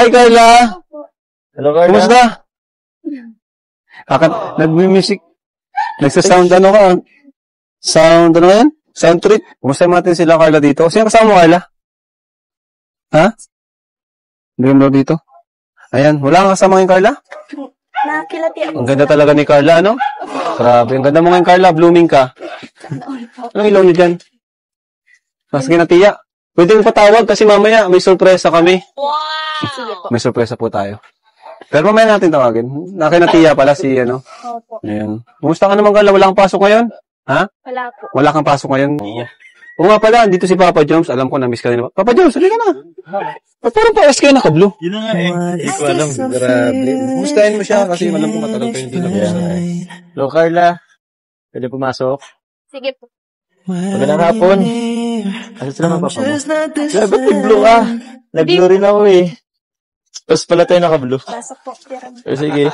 Hi, Carla! Hello, Carla. Kumusta? Nag-music. Nagsa-sound ano ka? Sound ano yan? Sound trip. Kumusta natin sila, Carla, dito? Sino kasama mo, Carla? Ha? Hindi mo dito? Ayan. Wala kang kasama ngayon, Carla? Nakakilati ako. Ang ganda talaga ni Carla, ano? Grabe. Ang ganda mo ngayon, Carla. Blooming ka. Anong ilaw niyo dyan? Mas kinatiya. Pwede mo patawag kasi mamaya may sorpresa kami. Wow! May sorpresa po tayo. Pero mamaya natin tawagin. Nakinatiya pala si, ano? Opo. Ayan. Kumusta ka naman, Carla? Wala kang pasok ngayon? Ha? Wala po. Wala kang pasok ngayon? Oo nga pala, dito si Papa Jones. Alam ko, na-miss ka rin. Papa Jones, halika na. Ba't parang pa-SK naka-blue? Yun na nga eh. Hindi ko alam. Grabe. Kumustahin mo siya kasi alam ko matagal kayo hindi na-miss. Hello, Carla. Pwede pumasok? Sige po. Magandang hapon. Asa sila mga papa mo? Kaya ba't may blue ka? Nag-blue rin ako eh. Tapos pala tayo naka-blue. Pasok po. Sige.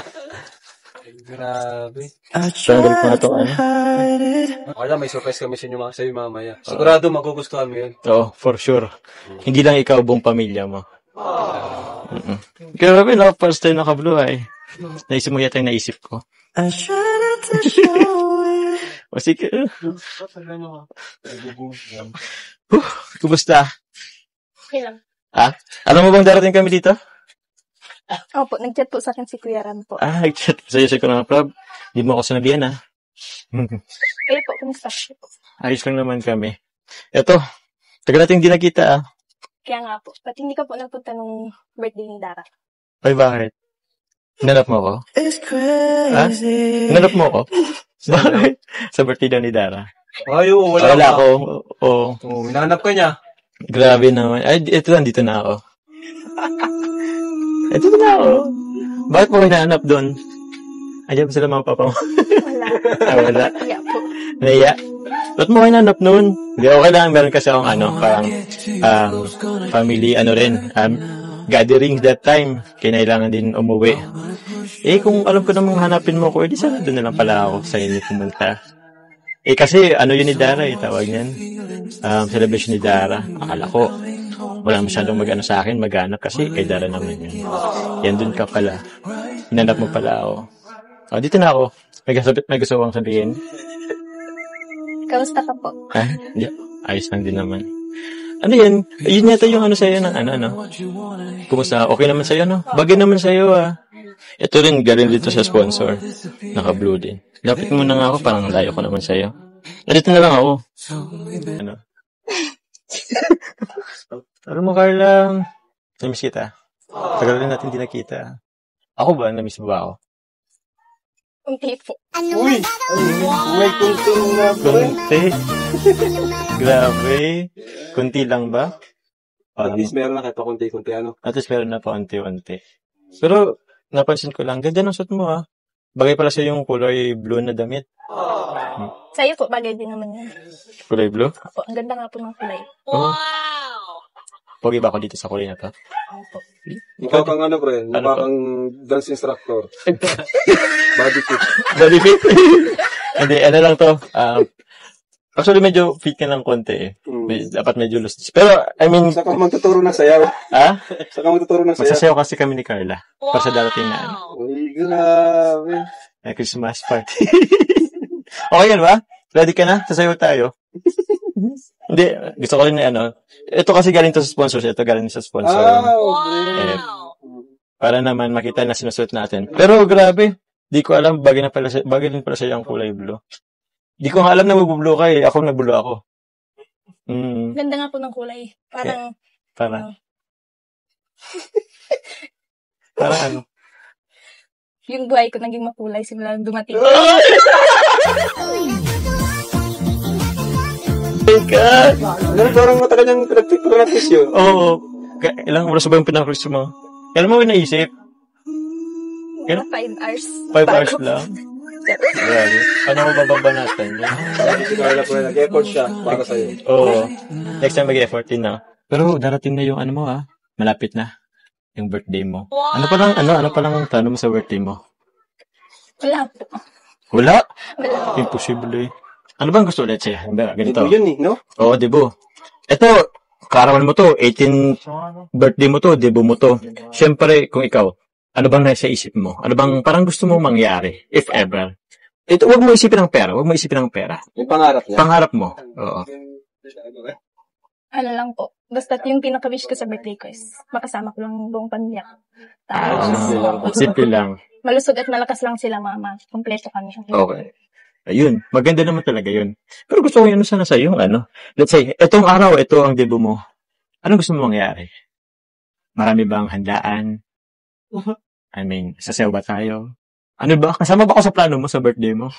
Grabe. Tanggal ko na ito. Wala, may surprise kami sa inyo sa'yo mamaya. Sigurado magugustuhan mo yun. Oo, for sure. Hindi lang ikaw, buong pamilya mo. Grabe, first time naka-blue ay. Naisip mo yata yung naisip ko. O sige. Kumusta? Okay lang. Alam mo bang darating kami dito? Opo, nag-chat po sa akin si Kuya Ram po. Nag-chat sa'yo ko na, Prob. Hindi mo ako sinabihan Kayo po, kumusta? Ayos lang naman kami. Eto, tagal natin hindi nakita Kaya nga po. Pati hindi ka po nagpunta nung birthday ni Dara. Ay, bakit? Hinanap mo ako? Hinanap mo ako? Bakit? Sa birthday daw ni Dara. Ay, wala ako. Oo. Hinanap ka niya. Grabe naman. Ay, ito lang, dito na ako. Ito na ako. Bakit mo hinahanap doon? Ayan pa sila mga papa mo. Wala. Wala. Kaya po. Naiya. Ba't mo hinahanap noon? Hindi, okay lang. Meron kasi akong parang family, gathering that time. Kailangan din umuwi. Kung alam ko namang hanapin mo ko, edi sana doon na lang pala ako sa inyo pumunta. Kasi yun ni Dara, tawag niyan. Celebration ni Dara. Akala ko, wala masyadong sa akin, maghanap kasi kay Dara naman yun. Yan doon ka pala. Hinanap mo pala ako. Dito na ako. May gusto kong sabihin. Kamusta ka po? Hindi. Ayos lang din naman. Ano yan? Yun yata yung sa'yo ng Kumusta? Okay naman sa'yo, no? Bagay naman sa'yo, Ito rin, galing dito sa sponsor. Naka-blue din. Lapit mo na nga ako, parang layo ko naman sa'yo. Dito na lang ako. Alam mo, Carla, namiss kita. Tagal rin natin di nakita. Ako ba? Namiss mo ba ako? Kunti po. Uy! May kunting na Kunti? Grabe. Kunti lang ba? At least meron na kahit kunti-kunti At least meron na pa unti-unti. Pero, napansin ko lang, ganda ng suot mo Bagay pala sa yung kulay blue na damit. Sa'yo po, bagay din naman yan. Kulay blue? Opo, ang ganda nga po ng kulay. Wow! Pogi ba ako dito sa kulay na to? Opo. Ikaw kang pre, mukha kang dance instructor. Body fit. Body fit? Hindi, lang to. Actually, medyo fit ka ng konti Dapat medyo loose. Pero, Saka magtuturo ng sayaw. Saka magtuturo ng sayaw. Magsasayaw kasi kami ni Carla. Para sa darating na Uy, grabe. Christmas party. Okay yan ba? Ready ka na? Sasayaw tayo. Hindi, gusto ko rin ito kasi galing to sa sponsors. Ito galing sa sponsor. Wow! Para naman makita na sinusuot natin. Pero grabe, di ko alam, bagay din pala sa'yo ang kulay blue. Di ko nga alam na mag-blue ka Ako nag-blue ako. Ganda nga po ng kulay. Parang... Parang ano? Yung buhay ko naging makulay simula nung dumating. Parang matagal niyang pinag-practice yun. Oo. Ilang oras ba yung pinag-practice mo? Kailan mo naisip? 5 hours. 5 hours lang? Grabe. Paano mo bababa natin? Nag-effort siya para sa'yo. Oo. Next time mag-effort din Pero darating na yung mo Malapit na. Yung birthday mo. Ano palang tanong mo sa birthday mo? Wala po. Wala? Imposible Ano bang gusto ulit siya? Ganito. Debo yun no? Oo, debo. Ito, kaarawan mo to, 18th birthday mo to, debut mo to. Siyempre, kung ikaw, ano bang nasa isip mo? Ano bang parang gusto mo mangyari, if ever? Ito, wag mo isipin ng pera, wag mo isipin ng pera. Yung pangarap niya. Pangarap mo. Oo. Ano lang po. Basta yung pinaka-wish ko sa birthday ko is makasama ko lang yung buong pamilya. Tapos, Simple lang. malusog at malakas lang sila, mama. Kompleto kami. Okay. Ayun, maganda naman talaga yun. Pero gusto ko yun sana sa'yo, let's say, etong araw, ito ang debut mo. Anong gusto mo mangyari? Marami bang handaan? I mean, sasayaw ba tayo? Ano ba? Kasama ba ako sa plano mo sa birthday mo?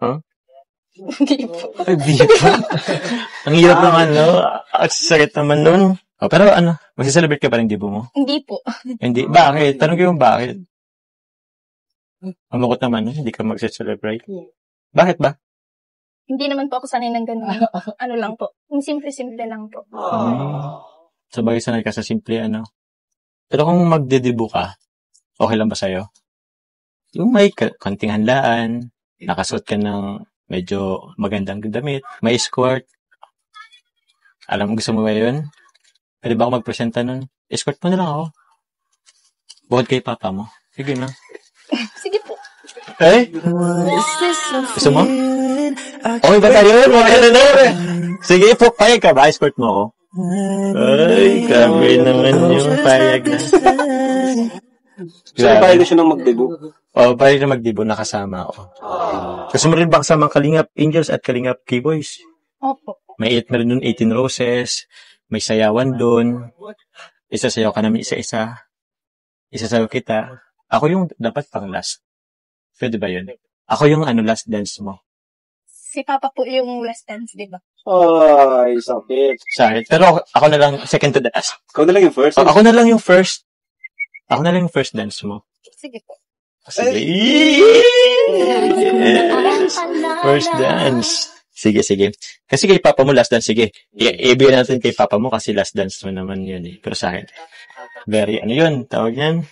Huh? Hindi po. Ay, di pa. Ang hirap naman, no? Ang sakit naman nun. Oh, pero magsiselebrate ka pa rin debut mo? Hindi po. Hindi. Bakit? Tanong ko yung bakit. Ang lungkot naman, hindi ka magsiselebrate. Bakit ba? Hindi naman po ako sanay ng ganun. Ano lang po. Yung simple-simple lang po. Sabagay sanay ka sa simple, Pero kung magde-debut ka, okay lang ba sa'yo? Yung may konting handaan, nakasuot ka ng medyo magandang damit, may escort. Alam mo, gusto mo ba yun? Pwede ba ako magpresenta nun? Escort mo na lang ako. Bukod kay papa mo. Sige na. Sige po. Eh? Gusto mo? Okay ba tayo? Sige po, payag ka ba? Escort mo ako. Ay, grabe naman yung payag na. So, payag na siya nang mag-debut. Payag na mag-debut, nakasama ako. Gusto mo rin ba kasama ang Kalingap Angels at Kalingap K-Boys? Opo. Meron dun 18 roses, may sayawan dun, isasayaw ka namin isa-isa, isasayaw kita. Ako yung dapat pang last. Pwede ba yun? Ako yung last dance mo. Si Papa po yung last dance, di ba? Ay, sakit. Sakit. Pero ako na lang second to the last. Ikaw na lang yung first. Ako na lang yung first. Ako na lang yung first dance mo. Sige po. Sige. Yes. First dance. Sige. Kasi kay Papa mo last dance, sige. Ibigay natin kay Papa mo kasi last dance mo naman yun eh. Pero sa akin, very, yun, tawag yan.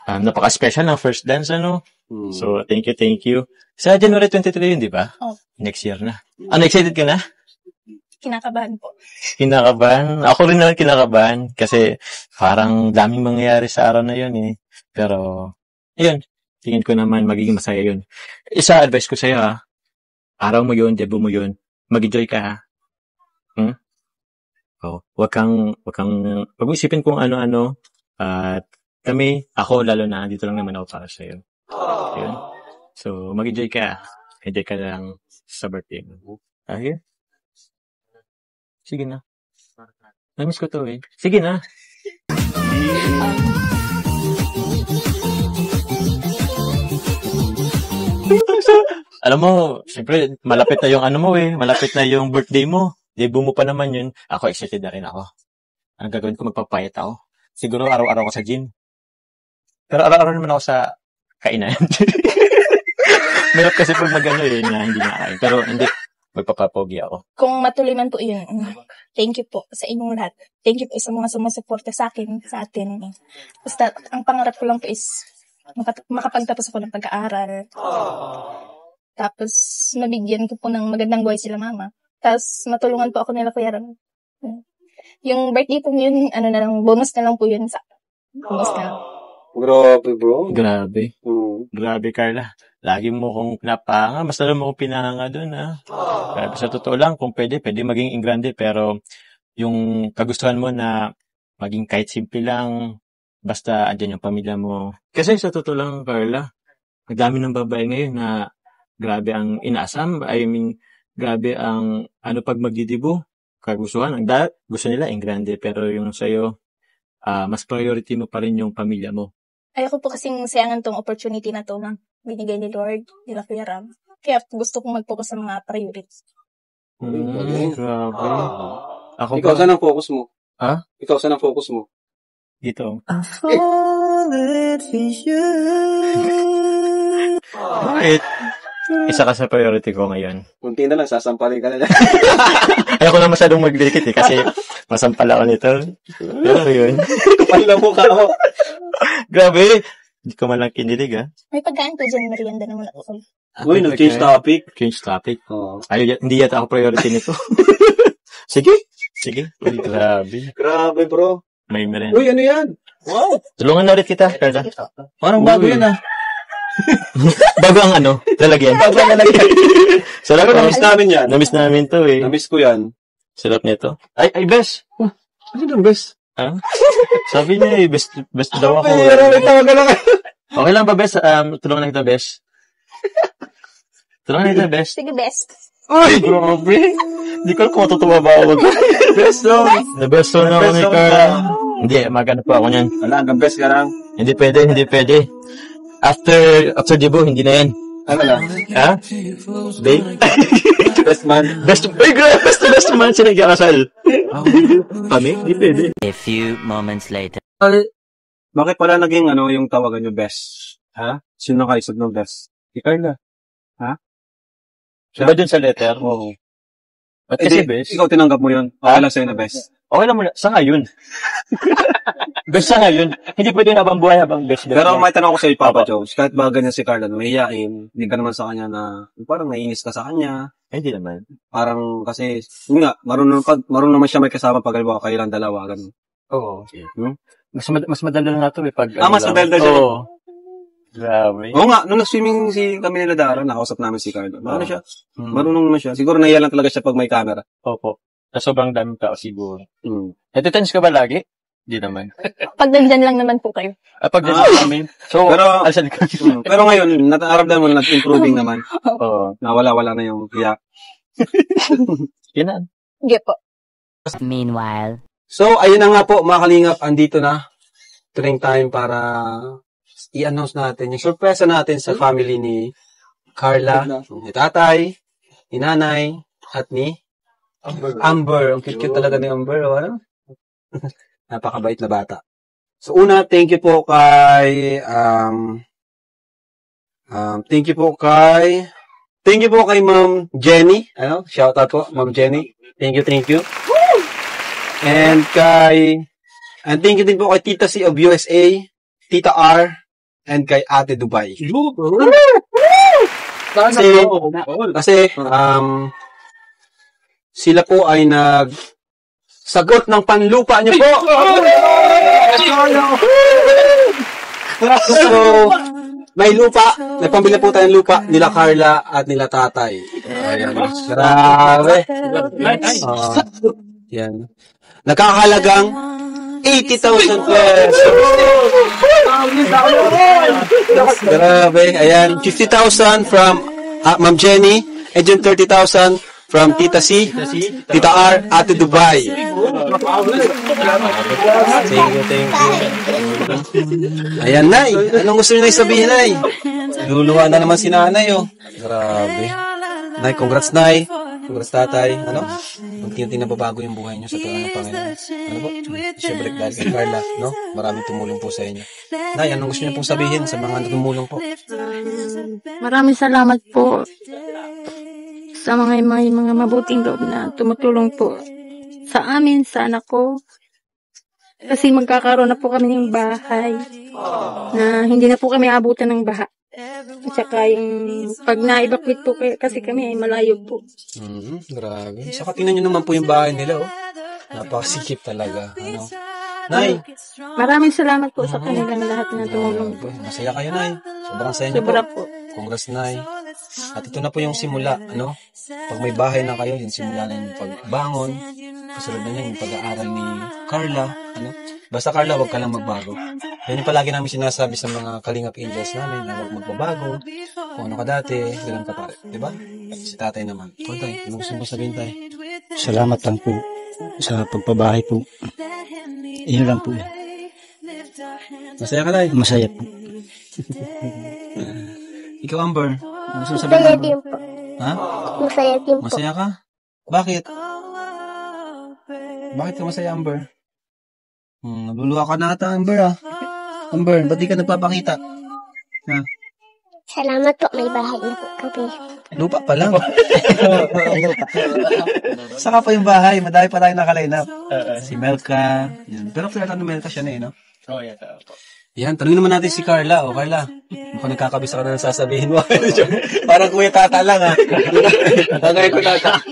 Napaka-special ng first dance, So, thank you. Sa January 23 yun, di ba? Oh. Next year na. Excited ka na? Kinakabahan po. Kinakabahan? Ako rin naman kinakabahan kasi parang daming mangyayari sa araw na yun eh. Pero, ayun, tingin ko naman magiging masaya yun. Isa advice ko sa'yo araw mo yun, debut mo yun, mag-enjoy ka ha. Wag mo isipin kung ano-ano at ako lalo na, dito lang naman ako para sa'yo. Ayun. So, mag-enjoy ka. Enjoy ka lang sa birthday mo. Ayun. Sige na. Namiss ko to eh. Sige na. Alam mo, siyempre, malapit na yung malapit na yung birthday mo. Debut mo pa naman yun. Ako, excited na rin ako. Ang gagawin ko, magpapayat ako. Siguro araw-araw ako sa gym. Pero araw-araw naman ako sa kainan. Mahirap kasi pag na hindi nakain. Pero hindi, magpapapogi ako. Kung matuloy man po yun, thank you po sa inyong lahat. Thank you po sa mga sumusuporta sa atin. Basta, ang pangarap ko lang po is makapagtapos ako ng pag-aaral. Tapos, mabigyan ko po ng magandang buhay sila mama. Tapos, matulungan po ako nila Kuya Ram. Yung birthday po yun, bonus na lang po yun sa bonus na lang. Grabe, bro. Grabe. Grabe, Carla. Lagi mo kong pinapahanga. Basta lang mo kong pinahanga dun, Grabe, sa totoo lang, kung pwede maging ingrande. Pero, yung kagustuhan mo na maging kahit simple lang, basta andyan yung pamilya mo. Kasi sa totoo lang, Carla, ang dami ng babae ngayon na grabe ang inaasam. I mean, grabe ang pag magdidibo. Kagustuhan. Gusto nila ingrande. Pero yung sa'yo, mas priority mo pa rin yung pamilya mo. Ayoko po kasing sayangan tong opportunity na to na binigay ni Lord, nila Kuya Ram. Kaya gusto kong mag-focus sa mga priorities. Grabe. Ikaw, saan ang focus mo? Ha? Ikaw, saan ang focus mo? Dito. Isa ka sa priority ko ngayon. Kunti na lang, sasampalin ka na lang. Ayoko na masyadong magdikit kasi masampal ako nito. Pero yun. Kapal na mukha ako. Grabe. Hindi ko man lang kinilig, May pagkain po dyan, merienda naman ako. Uy, nag-change topic. Change topic. Oo. Hindi yata ako priority nito. Sige. Sige. Uy, grabe. Grabe, bro. May meron. Uy, ano yan? Wow. Tulungan na ulit kita, Carla. Parang bago yan, ah. Bago ang lalagyan. Bago ang lalagyan. Sarap. Pero na-miss namin yan. Na-miss namin to eh. Na-miss ko yan. Sarap nito. Ay, best. Ano yung best? Ha? Sabi niya eh, best daw ako. Pero may tawag ka lang. Okay lang ba, best? Tulungan na kita, best. Tulungan na kita, best. Sige, best. Uy, grabe. Hindi ko alam kung matutuwa ba ako. Best song. The best song na ako ni Carla. Hindi, magano pa ako niyan. Wala, hanggang best ka lang. Hindi pwede. After debut, hindi na yan. Ano lang? Ha? Babe? Best man. Best man siya nagkakasal. Kami? Hindi pwede. A few moments later. Bakit pala naging yung tawagan nyo best? Ha? Sino nakaisog ng best? Si Carla. Ha? Diba dun sa letter? Oo. At kasi best. Ikaw tinanggap mo yun. Okay lang sa'yo na best. Okay lang muna. Sa ngayon. Best sa ngayon. Hindi pwede habang buhay habang best. Pero may tanong ko sa'yo, Papa Jones. Kahit ba ganyan si Carla, mahihain, hindi ka naman sa kanya na, parang naiinis ka sa kanya. Hindi naman. Parang kasi, yun nga, marunong naman siya may kasama pag halimbawa kayo lang dalawa. Ganun. Oo. Mas madala na ito eh. Pag, mas madala siya. Oo. Grabe. Oo nga, nung nag-swimming kami nila Dara, nakausap namin si Carla. Marunong siya. Marunong naman siya. Siguro nahiya lang talaga siya pag may camera. Opo. Sa sobrang daming tao siguro. Mm. Natitense ka ba lagi? Hindi naman. Pag nandyan lang naman po kayo. Pag nandyan kami. So, alsan ka. Pero ngayon, nataramdaman mo na nag-improving naman. Oo. Nawala-wala na yung hiya. Yan na. Sige po. Meanwhile. So, ayun na nga po, mga kalingap, andito na. Ito na yung time para i-announce natin yung sorpresa natin sa family ni Carla, ni tatay, ni nanay, at ni Amber. Ang cute talaga ni Amber, oh, ano? Napakabait na bata. So, una, thank you po kay Ma'am Jenny. Shout out po, Ma'am Jenny. Thank you. And thank you din po kay Tita C of USA, Tita R, and kay Ate Dubai. Kasi sila po ay sagot ng panlupa niyo po. So, may lupa. May pambili po tayong lupa nila Carla at nila tatay. Ayan. Grabe. Yan. Nakakahalagang 80,000 pesos. Grabe. Ayan. 50,000 from Ma'am Jenny. And yung 30,000 from Tita C, Tita R, Ate Dubai. Thank you. Ayan, Nay. Anong gusto niyo na sabihin, Nay? Luluwa na naman si Nanay, oh. Grabe. Nay, congrats, Nay. Congrats, Tatay. Unti-unti na babago yung buhay niyo sa tulong ng Panginoon. Po? Siyempre, dahil kay Carla, no? Maraming tumulong po sa inyo. Nay, anong gusto niyo pong sabihin sa mga tumulong po? Maraming salamat po sa mga mabuting loob na tumutulong po sa amin, sa anak ko. Kasi magkakaroon na po kami ng bahay na hindi na po kami abutan ng baha. At saka yung pag na-evacuate po kasi kami ay malayo po. Grabe. Saka tingnan nyo naman po yung bahay nila, oh. Napakasikip talaga. Nay! Maraming salamat po sa kanilang lahat na tumulong po. Masaya kayo, Nay. Sobrang saya niyo po. Congrats, Nay. At ito na po yung simula, Pag may bahay na kayo, yung simula na yung pagbangon. Kasunod na yung pag-aaral ni Carla, Basta Carla, huwag ka lang magbago. Yan yung palagi namin sinasabi sa mga Kalingap Angels namin na huwag magbabago. Kung ano ka dati, ganun ka pa. Diba? Si tatay naman. Tay, ano gusto mo sabihin, Tay? Salamat lang po sa pagpabahay po. Iyon lang po. Masaya ka, Tay? Masaya po. Ikaw, Amber. Ano gusto mo sabihin, Amber? Po. Ha? Masaya din po. Masaya ka? Bakit? Bakit ka masaya, Amber? Naluluha ka na ata, Amber, ah. Amber, ba't di ka nagpapakita? Salamat po, may bahay na po kami. Lupa pa lang. Saka pa yung bahay, madami pa tayo nakaline up. Si Melka. Yan. Pero kaya tanong Melka siya na, no? Oh, yeah. Yan, tanongin naman natin si Carla. Carla, mukhang nagkakabisa ka na ng sasabihin mo. Parang kuya tata lang, ha? Tagay ko tata.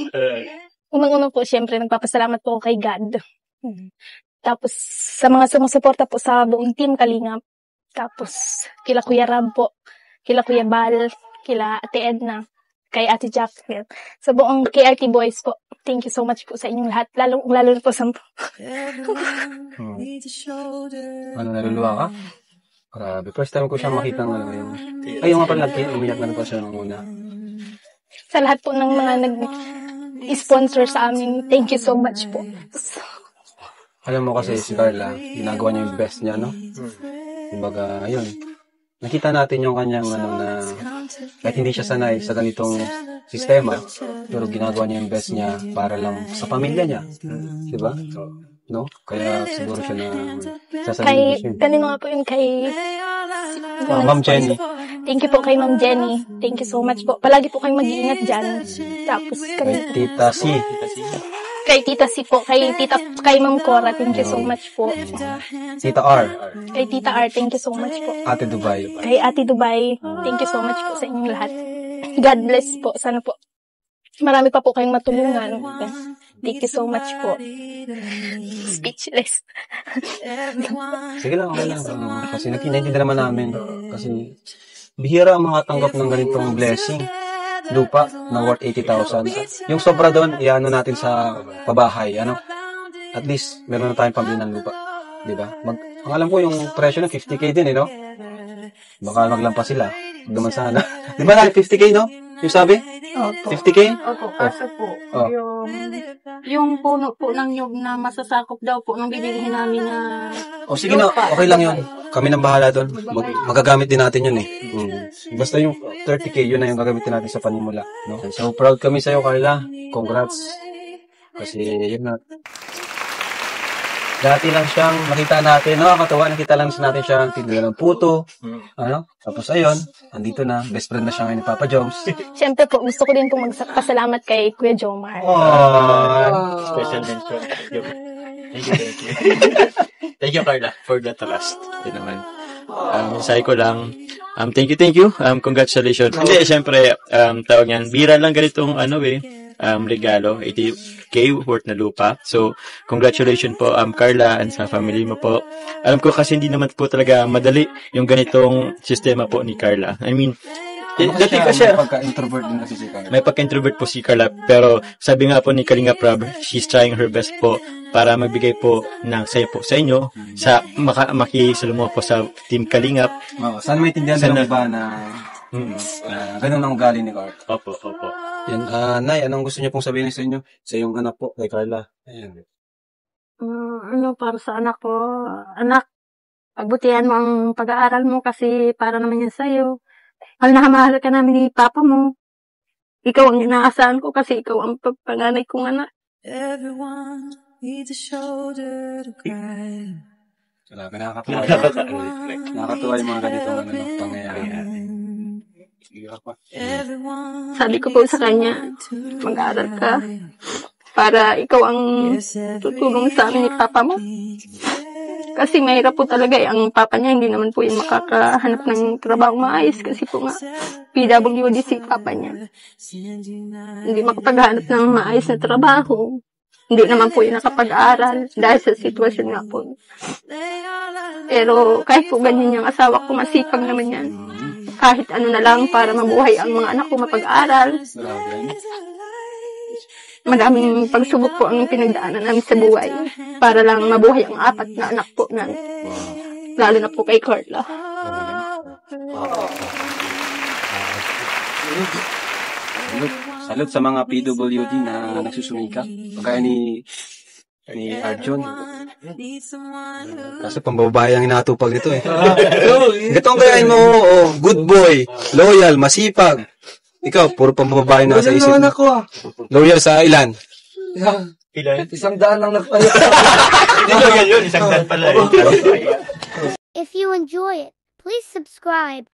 Unang-una po, syempre, nagpapasalamat po ako kay God. Tapos, sa mga sumusuporta po sa buong team Kalingap. Tapos, kila Kuya Rab po, kila Kuya Bal, kila Ate Edna, kay Ate Jacqueline. Sa buong KRT Boys po, thank you so much po sa inyong lahat. Lalo na po sa... Ano, naluluwa ka? Grabe. First time ko siya makita ng ngayon. Ay, yung nga pala, umiyak na po siya nung una. Sa lahat po ng mga nag-sponsor sa amin, thank you so much po. Alam mo kasi si Carla, ginagawa niya yung best niya, no? Kumbaga, ayun. Nakita natin yung kanyang na kahit hindi siya sanay sa ganitong sistema, pero ginagawa niya yung best niya para lang sa pamilya niya. Diba? No? Kaya siguro siya na sasabihin siya. Kanino nga po yun kay... Ma'am Jenny. Thank you po kay Ma'am Jenny. Thank you so much po. Palagi po kayong mag-iingat dyan. Tapos Kay Tita C. kay Tita C po, kay Ma'am Cora, thank you so much po. Tita R. Kay Tita R, thank you so much po. Ate Dubai. Kay Ate Dubai, thank you so much po sa inyong lahat. God bless po. Sana po marami pa po kayong matulungan. Thank you so much po. Speechless. Sige lang, okay lang. Kasi nakintindihan naman namin. Kasi bihira ang makatanggap ng ganitong blessing. Lupa na worth 80,000. Yung sobra doon, iano natin sa pabahay. Ano? At least, meron na tayong pambili ng lupa. Diba? Ang alam ko, yung presyo na 50K din, no? Baka maglampas sila. Huwag naman sana. Diba na, 50K, no? Yung sabi? Opo. 50K? Opo, kaso po, yung puno po ng nyug na masasakop daw po nung bibilihin namin na... O sige na, okay lang yun. Kami nang bahala doon. Magagamit din natin yun eh. Basta yung 30K, yun na yung gagamitin natin sa panimula. No? So proud kami sa'yo, Carla. Congrats. Kasi yun na. Dati lang siyang nakita natin, nakakatawa, nakita lang natin siya tindahan ng puto. Ano? Tapos ayun, andito na, best friend na siya ngayon ni Papa Jones. Siyempre po, gusto ko din po magpasalamat kay Kuya Jomar. Special mention. Thank you. Thank you, Carla, for that trust. Yun naman. Sabi ko lang, thank you. Congratulations. Hindi, syempre, tawag yan, bira lang ganitong, regalo, 80K worth na lupa. So, congratulations po, Carla, and sa family mo po. Alam ko kasi hindi naman po talaga madali yung ganitong sistema po ni Carla. I mean, dati kasi may pagka-introvert din kasi si Carla. May pagka-introvert po si Carla, pero sabi nga po ni Kalinga Prab, she's trying her best po para magbigay po ng sayo po sa inyo, sa makisalumuha po sa Team Kalingap. Sana may tindihan ng iba na ganun ang ugali ni Carla. Opo. Yan, Nay, anong gusto niyo pong sabihin sa inyo? Sa iyong anak po, kay Carla. Ayan. Para sa anak ko, anak, pagbutihan mo ang pag-aaral mo kasi para naman yan sa'yo. Mahal na mahal ka namin ni Papa mo. Ikaw ang inaasahan ko kasi ikaw ang panganay kong anak. Everyone needs a shoulder to cry. Nakakatuwa. Nakakatuwa yung mga ganitong pangyayari. Sabi ko po sa kanya, mag-aaral ka para ikaw ang tutulong sa amin ni Papa mo. Kasi mahirap po talaga ang papa niya, hindi naman po yung makakahanap ng trabaho maayos kasi po nga PWD si papa niya. Hindi makapaghanap ng maayos na trabaho. Hindi naman po yung nakapag-aaral dahil sa sitwasyon nga po. Pero kahit po ganyan yung asawa ko, masipag naman yan. Kahit ano na lang para mabuhay ang mga anak ko mapag-aaral. Madaming pagsubok po ang pinagdaanan namin sa buhay para lang mabuhay ang 4 na anak po namin. Lalo na po kay Carla. Salud sa mga PWD na nagsusumika. Kagaya ni Arjun. Kasi pambabae ang inatupag nito eh. Ito ang gayahin mo, good boy, loyal, masipag. Ikaw, puro pambabae na sa isip mo. Loyal sa ilan? Ilan? 100 lang nagpayo. Hindi loyal yun, 100 pala. If you enjoy it, please subscribe.